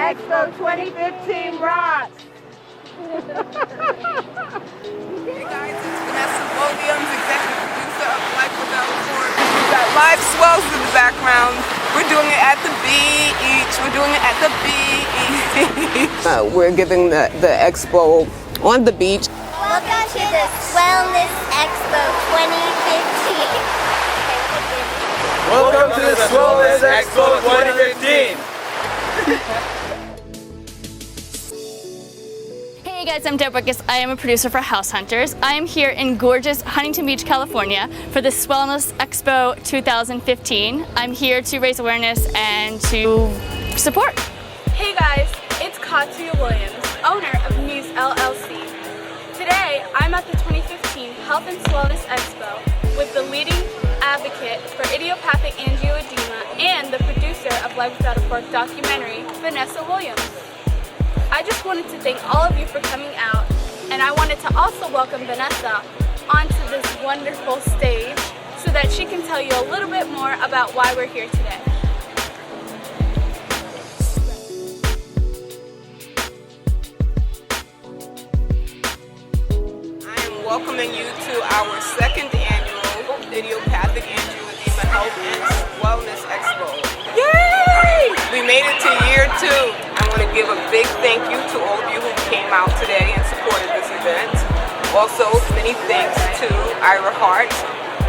Expo 2015 rocks! Hey guys, it's Vanessa, executive producer of Life Without Borders. We've got live swells in the background. We're doing it at the beach. We're doing it at the beach. We're giving the expo on the beach. Welcome to the Swellness Expo 2015. Welcome to the Swellness Expo 2015. Hey guys, I'm Deborah. I am a producer for House Hunters. I am here in gorgeous Huntington Beach, California for the Swellness Expo 2015. I'm here to raise awareness and to support. Hey guys, it's Katya Williams, owner of Muse LLC. Today, I'm at the 2015 Health and Swellness Expo with the leading advocate for idiopathic angioedema and the producer of Life Without a Fork documentary, Vanessa Williams. I just wanted to thank all of you for coming out, and I wanted to also welcome Vanessa onto this wonderful stage so that she can tell you a little bit more about why we're here today. Welcoming you to our second annual Idiopathic Angioedema Health and Wellness Expo. Yay! We made it to year 2. I want to give a big thank you to all of you who came out today and supported this event. Also, many thanks to Ira Hart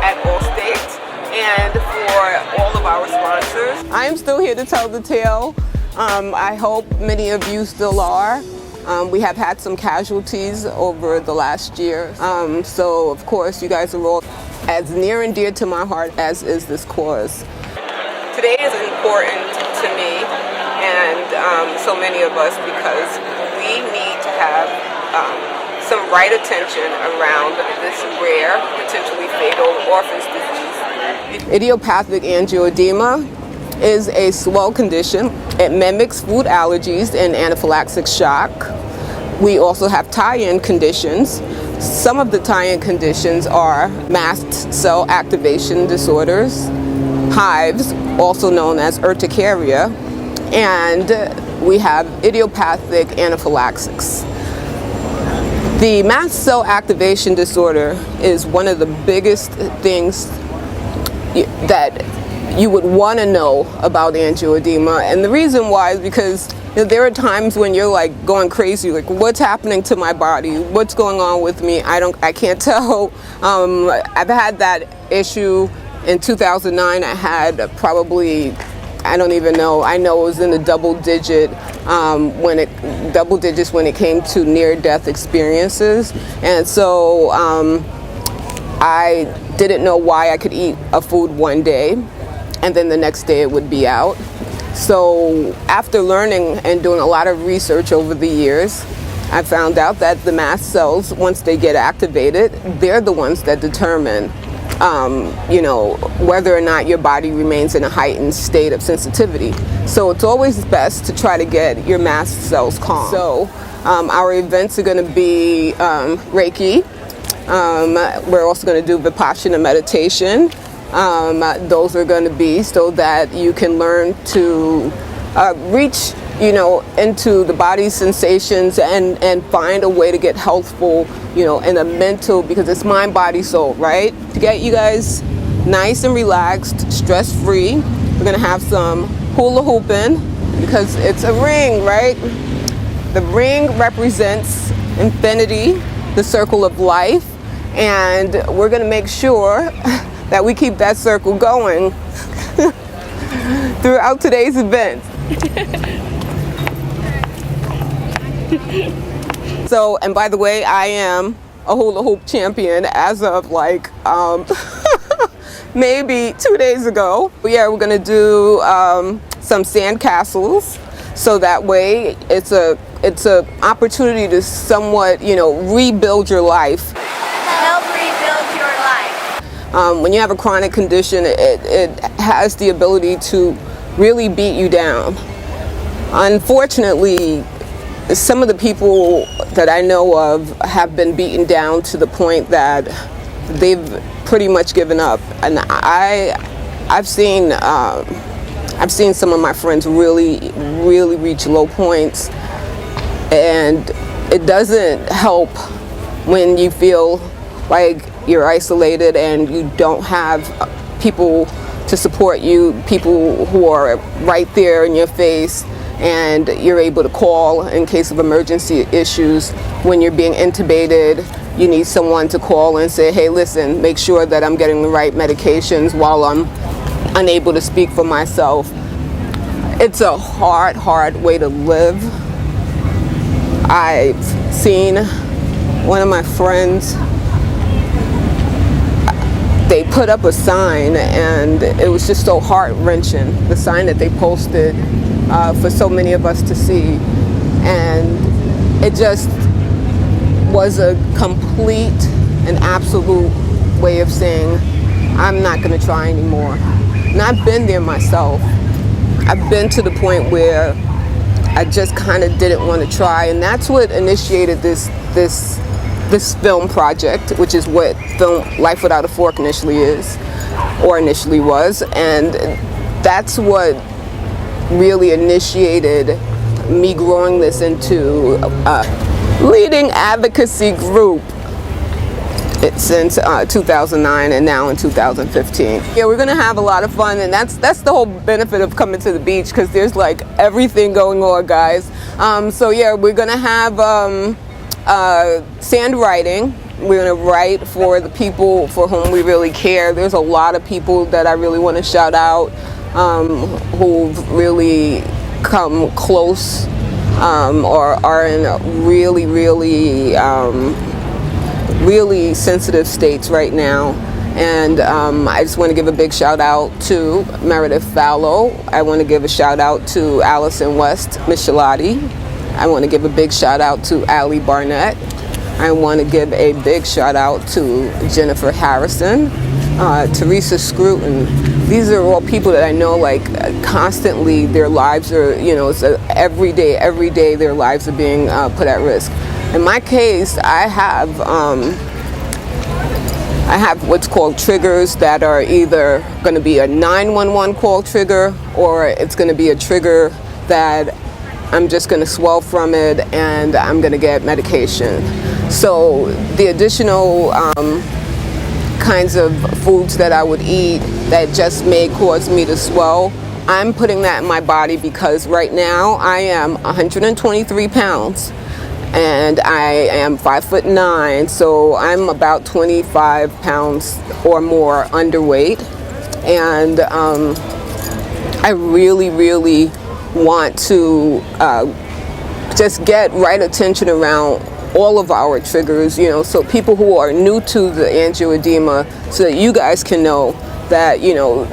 at Allstate and for all of our sponsors. I am still here to tell the tale. I hope many of you still are. We have had some casualties over the last year, so of course you guys are all as near and dear to my heart as is this cause. Today is important to me and so many of us because we need to have some right attention around this rare, potentially fatal orphan's disease. Idiopathic angioedema is a swell condition. It mimics food allergies and anaphylactic shock. We also have tie-in conditions. Some of the tie-in conditions are mast cell activation disorders, hives, also known as urticaria, and we have idiopathic anaphylaxis. The mast cell activation disorder is one of the biggest things that you would want to know about angioedema, and the reason why is because there are times when you're like going crazy, like what's happening to my body, what's going on with me, I can't tell. I've had that issue in 2009. I had probably, I don't even know, I know it was in the double digits when it came to near-death experiences, and so I didn't know why I could eat a food one day and then the next day it would be out. So after learning and doing a lot of research over the years, I found out that the mast cells, once they get activated, they're the ones that determine whether or not your body remains in a heightened state of sensitivity. So it's always best to try to get your mast cells calm. So our events are going to be Reiki. We're also going to do Vipassana meditation. Those are going to be so that you can learn to reach, into the body's sensations and find a way to get healthful, in a mental, because it's mind, body, soul, right? To get you guys nice and relaxed, stress-free, we're going to have some hula hooping because it's a ring, right? The ring represents infinity, the circle of life, and we're going to make sure that we keep that circle going throughout today's event. So, and by the way, I am a hula hoop champion as of like maybe 2 days ago. But yeah, we're gonna do some sand castles, so that way it's a opportunity to somewhat rebuild your life. Help rebuild your life. When you have a chronic condition, it has the ability to really beat you down. Unfortunately, some of the people that I know of have been beaten down to the point that they've pretty much given up. And I've seen I've seen some of my friends really reach low points, and it doesn't help when you feel like you're isolated and you don't have people to support you, people who are right there in your face, and you're able to call in case of emergency issues. When you're being intubated, you need someone to call and say, hey, listen, make sure that I'm getting the right medications while I'm unable to speak for myself. It's a hard way to live. I've seen one of my friends, they put up a sign, and it was just so heart-wrenching, the sign that they posted for so many of us to see. And it just was a complete and absolute way of saying, I'm not going to try anymore. And I've been there myself. I've been to the point where I just kind of didn't want to try, and that's what initiated this film project, which is what film Life Without a Fork initially was, and that's what really initiated me growing this into a leading advocacy group since 2009 and now in 2015. Yeah, we're gonna have a lot of fun, and that's the whole benefit of coming to the beach, because there's like everything going on, guys. So yeah, we're gonna have sand writing. We're gonna write for the people for whom we really care. There's a lot of people that I really want to shout out who've really come close or are in really sensitive states right now. And I just want to give a big shout out to Meredith Fallow. I want to give a shout out to Allison West Michelati. I want to give a big shout out to Allie Barnett. I want to give a big shout out to Jennifer Harrison, Teresa Scruton. These are all people that I know, like, constantly their lives are, it's every day their lives are being put at risk. In my case, I have what's called triggers that are either going to be a 911 call trigger, or it's going to be a trigger that I'm just going to swell from it and I'm going to get medication. So the additional kinds of foods that I would eat that just may cause me to swell, I'm putting that in my body because right now I am 123 pounds. And I am 5'9", so I'm about 25 pounds or more underweight. And I really want to just get right attention around all of our triggers, so people who are new to the angioedema, so that you guys can know that,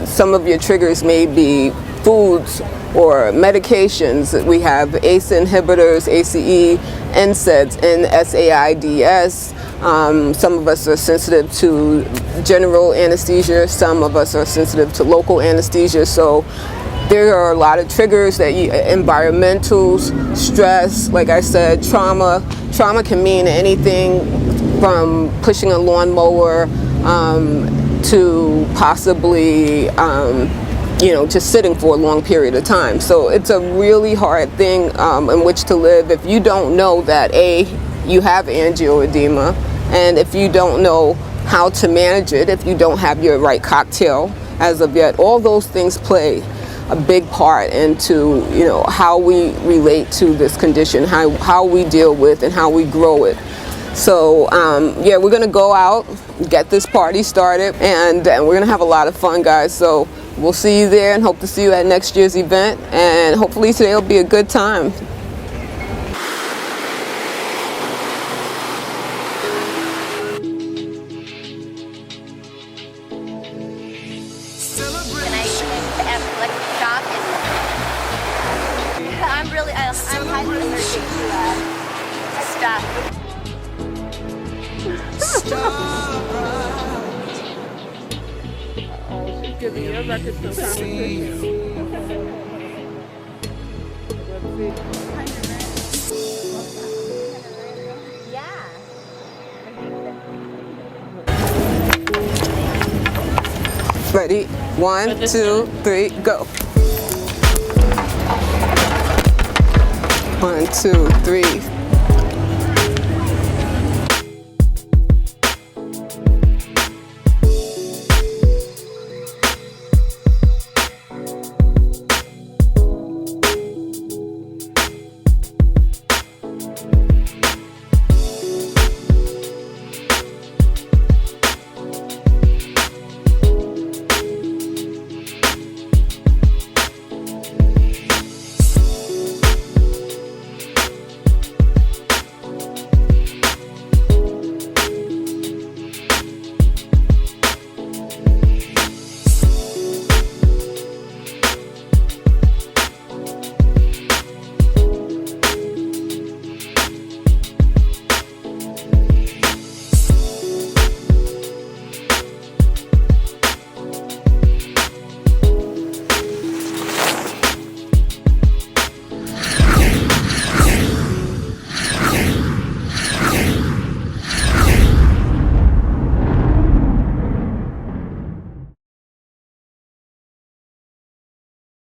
some of your triggers may be foods or medications. We have ACE inhibitors, ACE, NSAIDs, NSAIDs. Some of us are sensitive to general anesthesia. Some of us are sensitive to local anesthesia. So there are a lot of triggers that environmentals, stress, like I said, trauma. Trauma can mean anything from pushing a lawnmower to possibly just sitting for a long period of time. So it's a really hard thing in which to live if you don't know that you have angioedema, and if you don't know how to manage it, if you don't have your right cocktail as of yet. All those things play a big part into how we relate to this condition, how we deal with and how we grow it. So yeah, we're gonna go out, get this party started, and we're gonna have a lot of fun, guys. So we'll see you there and hope to see you at next year's event, and hopefully today will be a good time. I'm highly allergic to stuff. She's giving you a record for competition. Yeah. Ready? 1, 2, 3, go. 1, 2, 3.